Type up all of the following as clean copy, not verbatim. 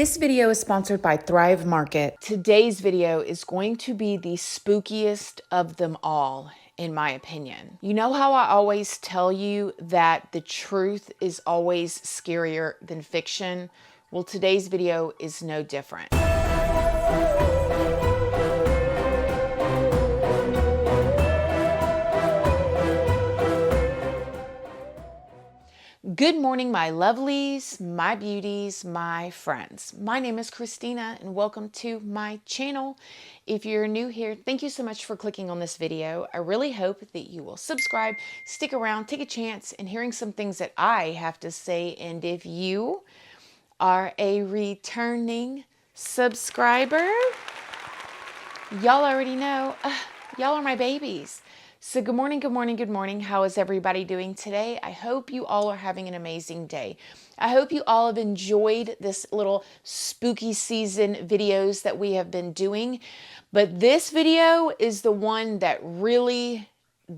This video is sponsored by Thrive Market. Today's video is going to be the spookiest of them all, in my opinion. You know how I always tell you that the truth is always scarier than fiction? Well, today's video is no different. Good morning, my lovelies, my beauties, my friends. My name is Christina and welcome to my channel. If you're new here, thank you so much for clicking on this video. I really hope that you will subscribe, stick around, take a chance in hearing some things that I have to say. And if you are a returning subscriber, y'all already know, y'all are my babies. So good morning, good morning, good morning. How is everybody doing today? I hope you all are having an amazing day. I hope you all have enjoyed this little spooky season videos that we have been doing. But this video is the one that really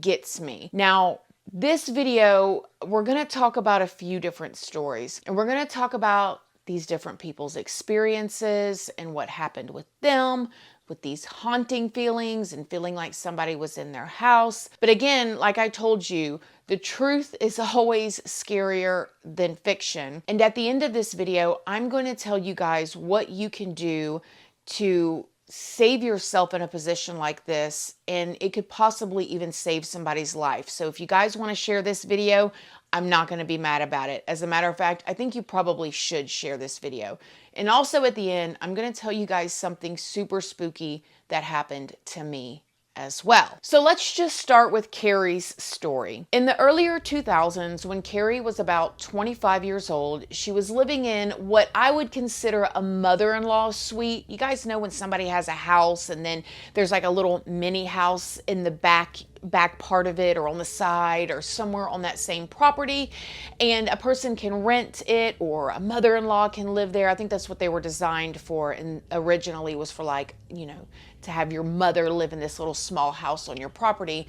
gets me. Now, this video, we're going to talk about a few different stories. And we're going to talk about these different people's experiences and what happened with them, with these haunting feelings and feeling like somebody was in their house. But again, like I told you, the truth is always scarier than fiction. And at the end of this video, I'm going to tell you guys what you can do to save yourself in a position like this, and it could possibly even save somebody's life. So if you guys want to share this video, I'm not going to be mad about it. As a matter of fact, I think you probably should share this video. And also at the end, I'm going to tell you guys something super spooky that happened to me as well. So let's just start with Carrie's story. In the earlier 2000s, when Carrie was about 25 years old, she was living in what I would consider a mother-in-law suite. You guys know when somebody has a house and then there's like a little mini house in the back part of it or on the side or somewhere on that same property, and a person can rent it or a mother-in-law can live there. I think that's what they were designed for, and originally was for, like, you know, to have your mother live in this little small house on your property.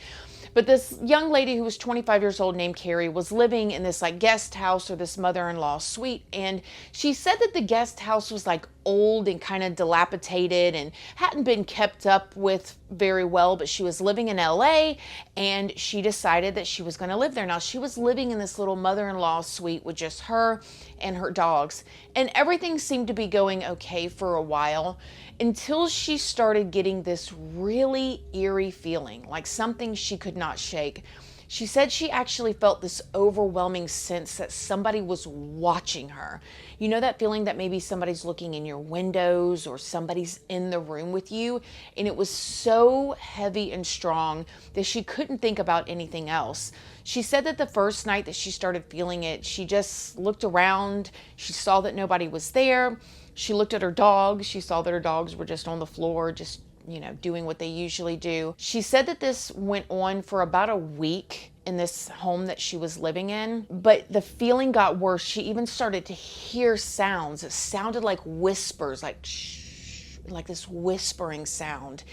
But this young lady who was 25 years old named Carrie was living in this like guest house or this mother-in-law suite. And she said that the guest house was like old and kind of dilapidated and hadn't been kept up with very well, but she was living in LA and she decided that she was going to live there. Now, she was living in this little mother-in-law suite with just her and her dogs, and everything seemed to be going okay for a while until she started getting this really eerie feeling, like something she could not shake. She said she actually felt this overwhelming sense that somebody was watching her. You know that feeling that maybe somebody's looking in your windows or somebody's in the room with you? And it was so heavy and strong that she couldn't think about anything else. She said that the first night that she started feeling it, she just looked around. She saw that nobody was there. She looked at her dogs. She saw that her dogs were just on the floor, just, you know, doing what they usually do. She said that this went on for about a week in this home that she was living in, but the feeling got worse. She even started to hear sounds. It sounded like whispers, like shh, like this whispering sound,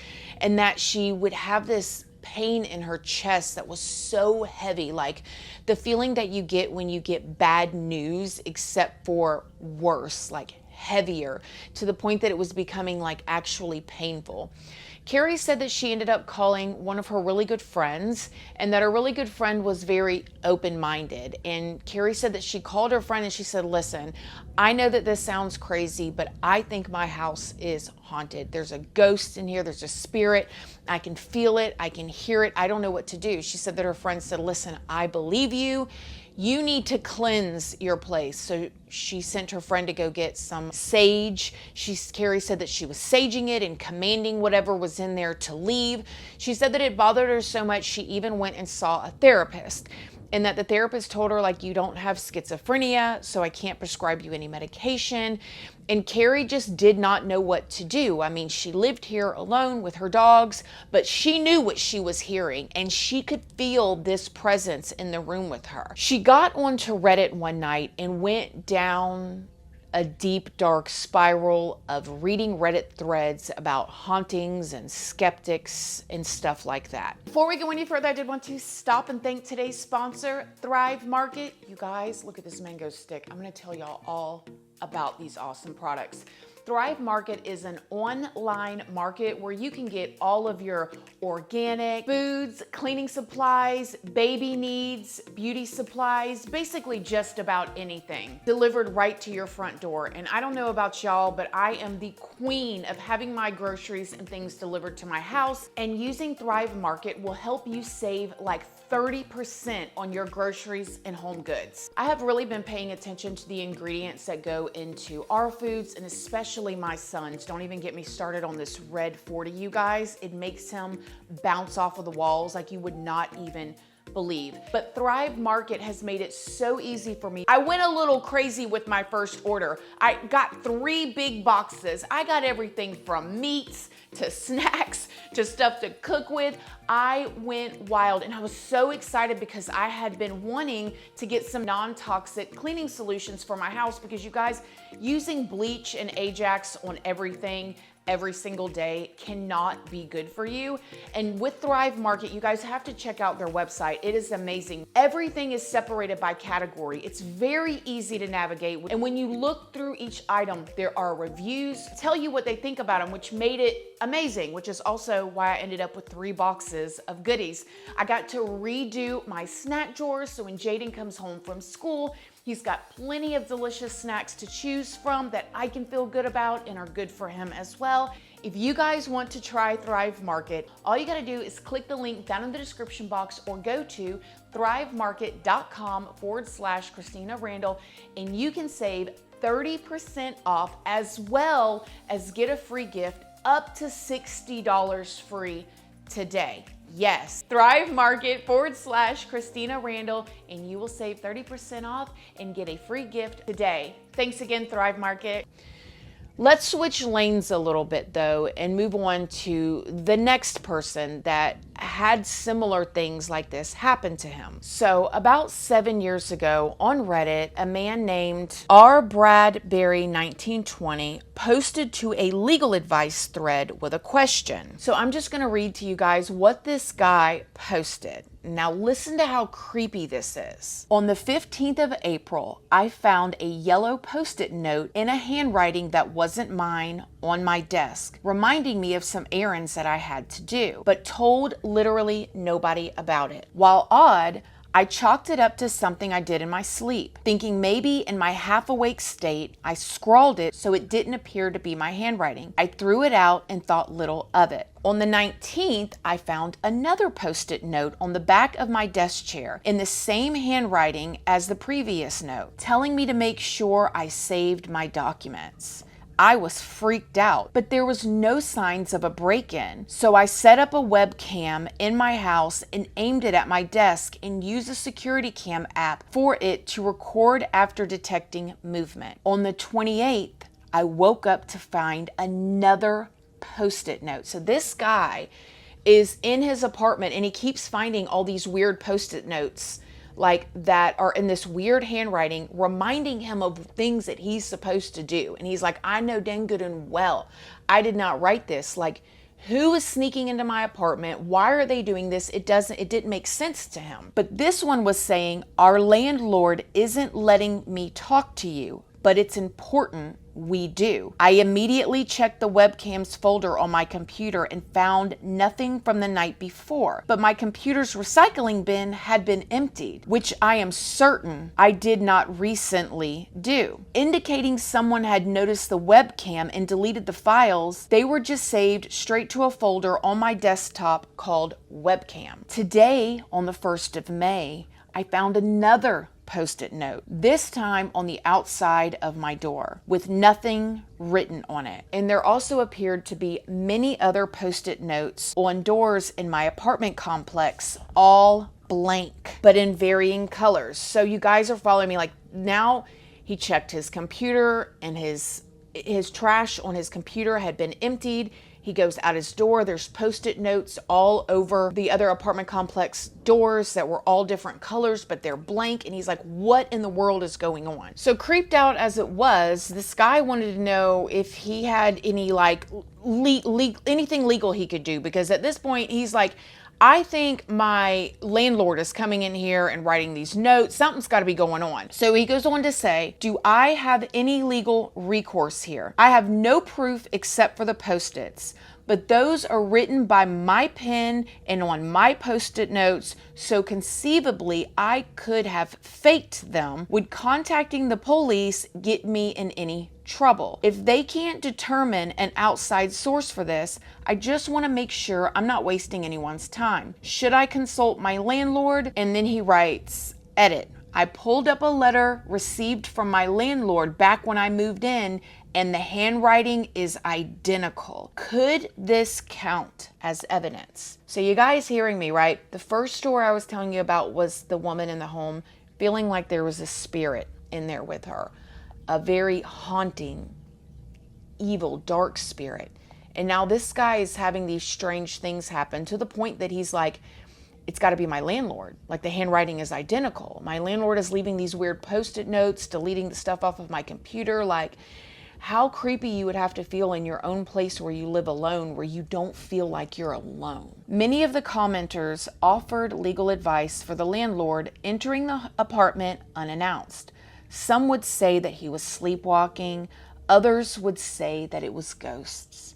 and that she would have this pain in her chest that was so heavy, like the feeling that you get when you get bad news, except for worse, like heavier, to the point that it was becoming like actually painful. Carrie said that she ended up calling one of her really good friends, and that her really good friend was very open-minded. And Carrie said that she called her friend and she said, listen, I know that this sounds crazy, but I think my house is haunted. There's a ghost in here. There's a spirit. I can feel it. I can hear it. I don't know what to do. She said that her friend said, listen, I believe you. You need to cleanse your place. So she sent her friend to go get some sage. Carrie said that she was saging it and commanding whatever was in there to leave. She said that it bothered her so much she even went and saw a therapist, and that the therapist told her, like, you don't have schizophrenia, so I can't prescribe you any medication. And Carrie just did not know what to do. I mean, she lived here alone with her dogs, but she knew what she was hearing, and she could feel this presence in the room with her. She got onto Reddit one night and went down a deep, dark spiral of reading Reddit threads about hauntings and skeptics and stuff like that. Before we go any further, I did want to stop and thank today's sponsor, Thrive Market. You guys, look at this mango stick. I'm gonna tell y'all all about these awesome products. Thrive Market is an online market where you can get all of your organic foods, cleaning supplies, baby needs, beauty supplies, basically just about anything delivered right to your front door. And I don't know about y'all, but I am the queen of having my groceries and things delivered to my house, and using Thrive Market will help you save like 30% on your groceries and home goods. I have really been paying attention to the ingredients that go into our foods, and especially my son's. Don't even get me started on this red 40, you guys. It makes him bounce off of the walls like you would not even believe. But Thrive Market has made it so easy for me. I went a little crazy with my first order. I got 3 big boxes. I got everything from meats to snacks to stuff to cook with. I went wild, and I was so excited because I had been wanting to get some non-toxic cleaning solutions for my house, because you guys, using bleach and Ajax on everything every single day cannot be good for you. And with Thrive Market, you guys have to check out their website. It is amazing. Everything is separated by category. It's very easy to navigate. And when you look through each item, there are reviews, tell you what they think about them, which made it amazing, which is also why I ended up with 3 boxes of goodies. I got to redo my snack drawers, so when Jaden comes home from school, he's got plenty of delicious snacks to choose from that I can feel good about and are good for him as well. If you guys want to try Thrive Market, all you gotta do is click the link down in the description box or go to thrivemarket.com/Christina Randall, and you can save 30% off, as well as get a free gift up to $60 free today. Yes, Thrive Market /Christina Randall, and you will save 30% off and get a free gift today. Thanks again, Thrive Market. Let's switch lanes a little bit though and move on to the next person that had similar things like this happen to him. So about 7 years ago on Reddit, a man named R. Bradbury 1920 posted to a legal advice thread with a question. So I'm just going to read to you guys what this guy posted. Now listen to how creepy this is. On the 15th of April, I found a yellow Post-it note in a handwriting that wasn't mine on my desk, reminding me of some errands that I had to do, but told literally nobody about it. While odd, I chalked it up to something I did in my sleep, thinking maybe in my half-awake state, I scrawled it so it didn't appear to be my handwriting. I threw it out and thought little of it. On the 19th, I found another Post-it note on the back of my desk chair in the same handwriting as the previous note, telling me to make sure I saved my documents. I was freaked out, but there was no signs of a break-in. So I set up a webcam in my house and aimed it at my desk and used a security cam app for it to record after detecting movement. On the 28th, I woke up to find another Post-it note. So this guy is in his apartment and he keeps finding all these weird Post-it notes like that are in this weird handwriting, reminding him of things that he's supposed to do. And he's like, I know dang good and well, I did not write this. Like, who is sneaking into my apartment? Why are they doing this? It didn't make sense to him. But this one was saying, our landlord isn't letting me talk to you, but it's important we do. I immediately checked the webcams folder on my computer and found nothing from the night before, but my computer's recycling bin had been emptied, which I am certain I did not recently do, indicating someone had noticed the webcam and deleted the files. They were just saved straight to a folder on my desktop called webcam. Today, on the 1st of May, I found another Post-it note, this time on the outside of my door, with nothing written on it. And there also appeared to be many other Post-it notes on doors in my apartment complex, all blank, but in varying colors. So you guys are following me. Like, now he checked his computer and his trash on his computer had been emptied. He goes out his door. There's Post-it notes all over the other apartment complex doors that were all different colors, but they're blank. And he's like, what in the world is going on? So creeped out as it was, this guy wanted to know if he had any like anything legal he could do, because at this point he's like, I think my landlord is coming in here and writing these notes. Something's got to be going on. So he goes on to say, do I have any legal recourse here? I have no proof except for the Post-its, but those are written by my pen and on my Post-it notes, so conceivably I could have faked them. Would contacting the police get me in any trouble? If they can't determine an outside source for this, I just want to make sure I'm not wasting anyone's time. Should I consult my landlord? And then he writes, edit. I pulled up a letter received from my landlord back when I moved in, and the handwriting is identical. Could this count as evidence? So you guys hearing me, right? The first story I was telling you about was the woman in the home feeling like there was a spirit in there with her. A very haunting, evil, dark spirit. And now this guy is having these strange things happen to the point that he's like, it's got to be my landlord. Like, the handwriting is identical. My landlord is leaving these weird Post-it notes, deleting the stuff off of my computer. Like, how creepy you would have to feel in your own place where you live alone, where you don't feel like you're alone. Many of the commenters offered legal advice for the landlord entering the apartment unannounced. Some would say that he was sleepwalking. Others would say that it was ghosts.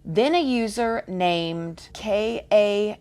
Then a user named K-A-K-K-E-R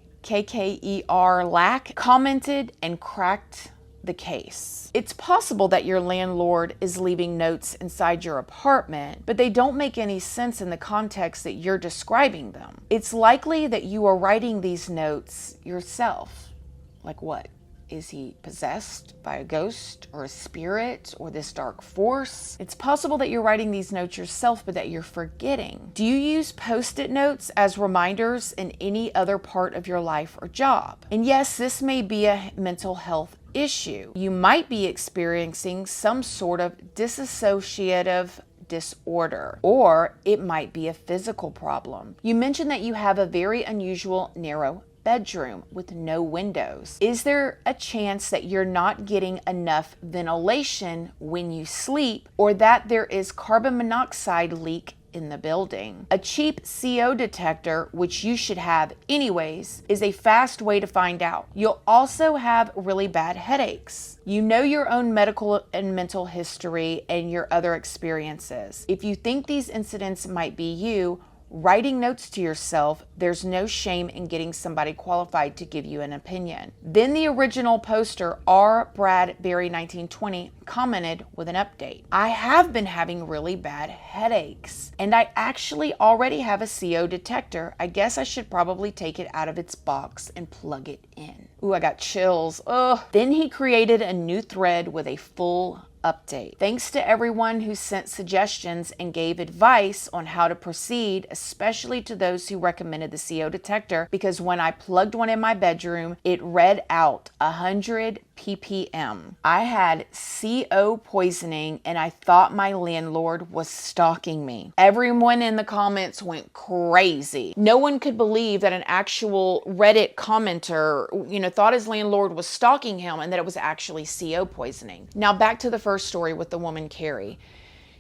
Lack commented and cracked the case. It's possible that your landlord is leaving notes inside your apartment, but they don't make any sense in the context that you're describing them. It's likely that you are writing these notes yourself. Like what? Is he possessed by a ghost or a spirit or this dark force? It's possible that you're writing these notes yourself, but that you're forgetting. Do you use Post-it notes as reminders in any other part of your life or job? And yes, this may be a mental health issue. You might be experiencing some sort of dissociative disorder, or it might be a physical problem. You mentioned that you have a very unusual narrow bedroom with no windows. Is there a chance that you're not getting enough ventilation when you sleep, or that there is carbon monoxide leak in the building? A cheap CO detector, which you should have anyways, is a fast way to find out. You'll also have really bad headaches. You know your own medical and mental history and your other experiences. If you think these incidents might be you, writing notes to yourself, there's no shame in getting somebody qualified to give you an opinion. Then the original poster, R. Bradbury 1920, commented with an update. I have been having really bad headaches, and I actually already have a CO detector. I guess I should probably take it out of its box and plug it in. Ooh, I got chills. Ugh. Then he created a new thread with a full update. Thanks to everyone who sent suggestions and gave advice on how to proceed, especially to those who recommended the CO detector, because when I plugged one in my bedroom, it read out 100 ppm. I had CO poisoning and I thought my landlord was stalking me. Everyone in the comments went crazy. No one could believe that an actual Reddit commenter, thought his landlord was stalking him and that it was actually CO poisoning. Now back to the first story with the woman, Carrie.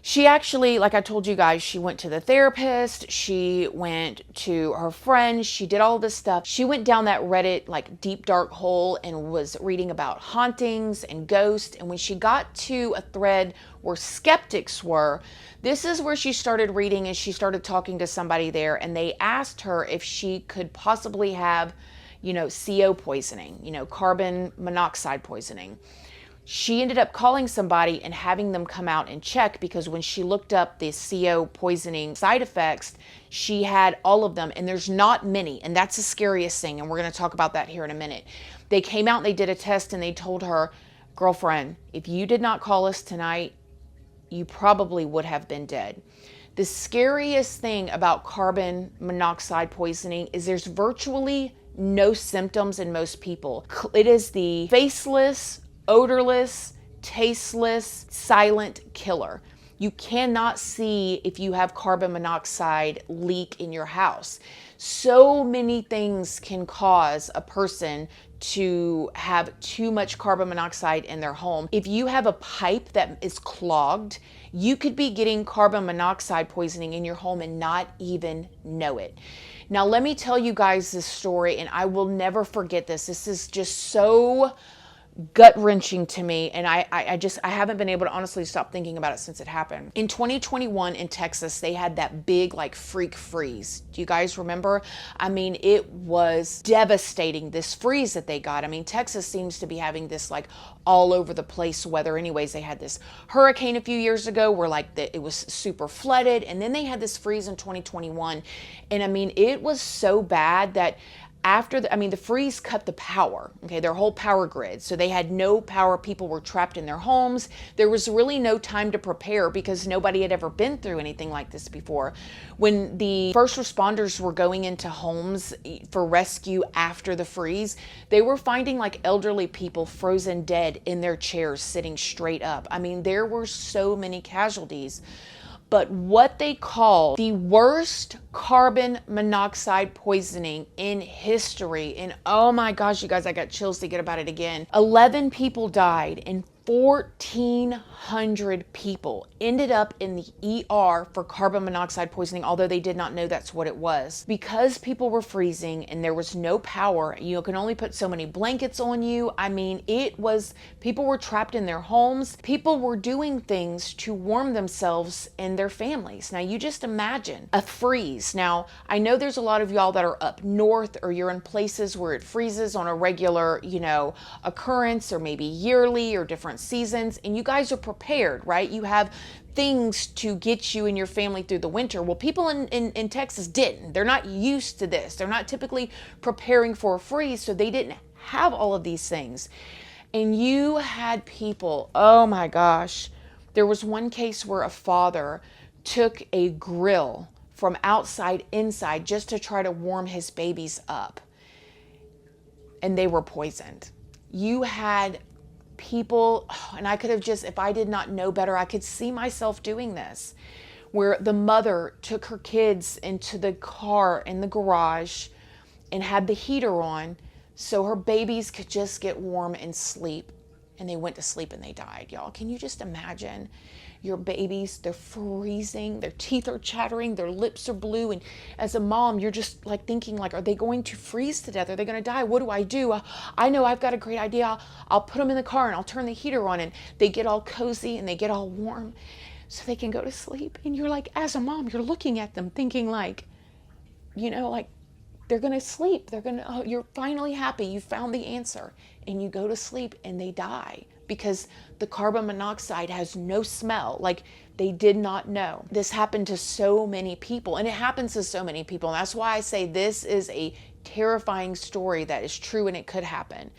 She actually, like I told you guys, she went to the therapist, she went to her friends, she did all this stuff. She went down that Reddit, like, deep dark hole and was reading about hauntings and ghosts. And when she got to a thread where skeptics were, this is where she started reading and she started talking to somebody there, and they asked her if she could possibly have, CO poisoning, carbon monoxide poisoning. She ended up calling somebody and having them come out and check, because when she looked up the CO poisoning side effects, she had all of them, and there's not many, and that's the scariest thing, and we're going to talk about that here in a minute. They came out and they did a test, and they told her, girlfriend, if you did not call us tonight, you probably would have been dead. The scariest thing about carbon monoxide poisoning is there's virtually no symptoms in most people. It is the faceless, odorless, tasteless, silent killer. You cannot see if you have carbon monoxide leak in your house. So many things can cause a person to have too much carbon monoxide in their home. If you have a pipe that is clogged You could be getting carbon monoxide poisoning in your home and not even know it. Now, let me tell you guys this story, and I will never forget this. This is just so gut-wrenching to me, and I haven't been able to honestly stop thinking about it since it happened. In 2021 in Texas, they had that big like freak freeze. Do you guys remember? I mean, it was devastating, this freeze that they got. I mean, Texas seems to be having this like all over the place weather. Anyways, they had this hurricane a few years ago where like it was super flooded, and then they had this freeze in 2021, and I mean, it was so bad that after the freeze cut the power, okay, their whole power grid. So they had no power. People were trapped in their homes. There was really no time to prepare because nobody had ever been through anything like this before. When the first responders were going into homes for rescue after the freeze, they were finding like elderly people frozen dead in their chairs, sitting straight up. I mean, there were so many casualties. But what they call the worst carbon monoxide poisoning in history, and oh my gosh, you guys, I got chills thinking about it again. 11 people died and 1,400 people ended up in the ER for carbon monoxide poisoning, although they did not know that's what it was. Because people were freezing and there was no power, you can only put so many blankets on you. I mean, people were trapped in their homes. People were doing things to warm themselves and their families. Now, you just imagine a freeze. Now, I know there's a lot of y'all that are up north or you're in places where it freezes on a regular, occurrence, or maybe yearly or different seasons, and you guys are prepared, right? You have things to get you and your family through the winter. Well, people in Texas didn't. They're not used to this. They're not typically preparing for a freeze, so they didn't have all of these things. And you had people, oh my gosh, there was one case where a father took a grill from outside inside just to try to warm his babies up, and they were poisoned. You had people, and I could have just, if I did not know better, I could see myself doing this, where the mother took her kids into the car in the garage and had the heater on so her babies could just get warm and sleep. And they went to sleep and they died, y'all. Can you just imagine? Your babies, they're freezing, their teeth are chattering, their lips are blue. And as a mom, you're just like thinking like, are they going to freeze to death? Are they going to die? What do? I know I've got a great idea. I'll put them in the car and I'll turn the heater on, and they get all cozy and they get all warm so they can go to sleep. And you're like, as a mom, you're looking at them thinking like, like they're going to sleep. You're finally happy. You found the answer, and you go to sleep and they die because the carbon monoxide has no smell. Like, they did not know. This happened to so many people, and it happens to so many people. And that's why I say this is a terrifying story that is true and it could happen.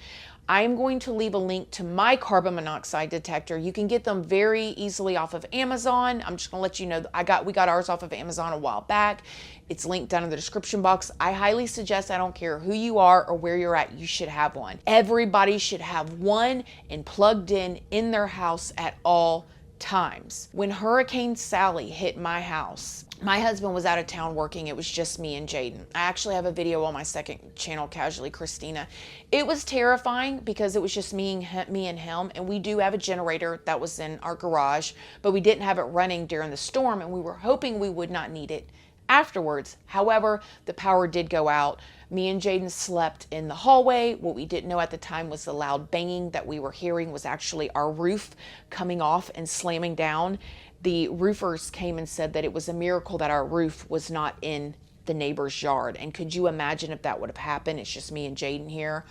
I am going to leave a link to my carbon monoxide detector. You can get them very easily off of Amazon. I'm just gonna let you know, we got ours off of Amazon a while back. It's linked down in the description box. I highly suggest, I don't care who you are or where you're at, you should have one. Everybody should have one and plugged in their house at all times. When Hurricane Sally hit my house, my husband was out of town working. It was just me and Jaden. I actually have a video on my second channel, Casually Christina. It was terrifying because it was just me and him. And we do have a generator that was in our garage, but we didn't have it running during the storm, and we were hoping we would not need it afterwards. However, the power did go out. Me and Jaden slept in the hallway. What we didn't know at the time was the loud banging that we were hearing was actually our roof coming off and slamming down. The roofers came and said that it was a miracle that our roof was not in the neighbor's yard. And could you imagine if that would have happened? It's just me and Jaden here.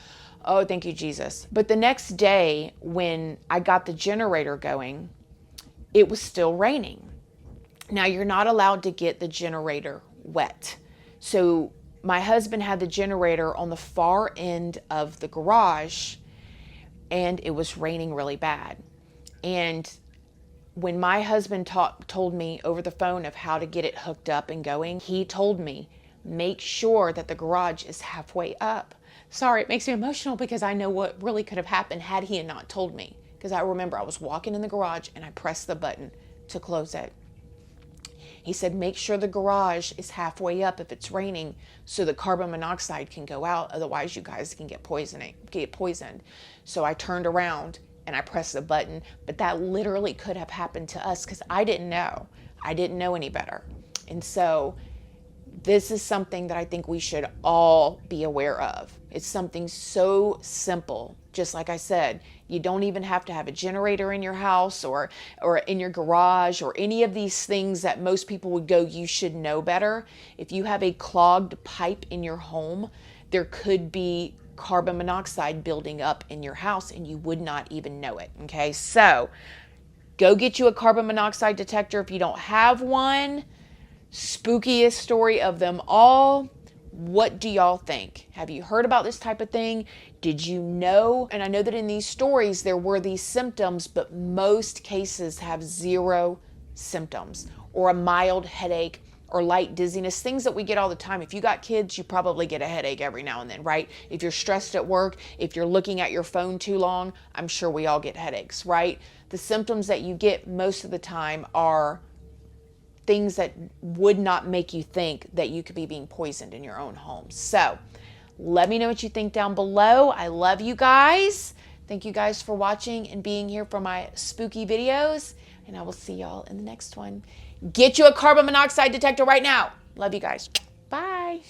Oh, thank you, Jesus. But the next day when I got the generator going, it was still raining. Now, you're not allowed to get the generator wet. So my husband had the generator on the far end of the garage, and it was raining really bad. And when my husband told me over the phone of how to get it hooked up and going, he told me, make sure that the garage is halfway up. Sorry, it makes me emotional because I know what really could have happened had he not told me. Because I remember I was walking in the garage and I pressed the button to close it. He said, make sure the garage is halfway up if it's raining so the carbon monoxide can go out. Otherwise, you guys can get poisoned. So I turned around and I pressed the button. But that literally could have happened to us because I didn't know. I didn't know any better. And so this is something that I think we should all be aware of. It's something so simple. Just like I said, you don't even have to have a generator in your house or in your garage or any of these things that most people would go, you should know better. If you have a clogged pipe in your home, there could be carbon monoxide building up in your house and you would not even know it. Okay, so go get you a carbon monoxide detector if you don't have one. Spookiest story of them all. What do y'all think? Have you heard about this type of thing? Did you know? And I know that in these stories there were these symptoms, but most cases have zero symptoms or a mild headache or light dizziness, things that we get all the time. If you got kids, you probably get a headache every now and then, right? If you're stressed at work, if you're looking at your phone too long, I'm sure we all get headaches, right? The symptoms that you get most of the time are things that would not make you think that you could be being poisoned in your own home. So let me know what you think down below. I love you guys. Thank you guys for watching and being here for my spooky videos. And I will see y'all in the next one. Get you a carbon monoxide detector right now. Love you guys. Bye.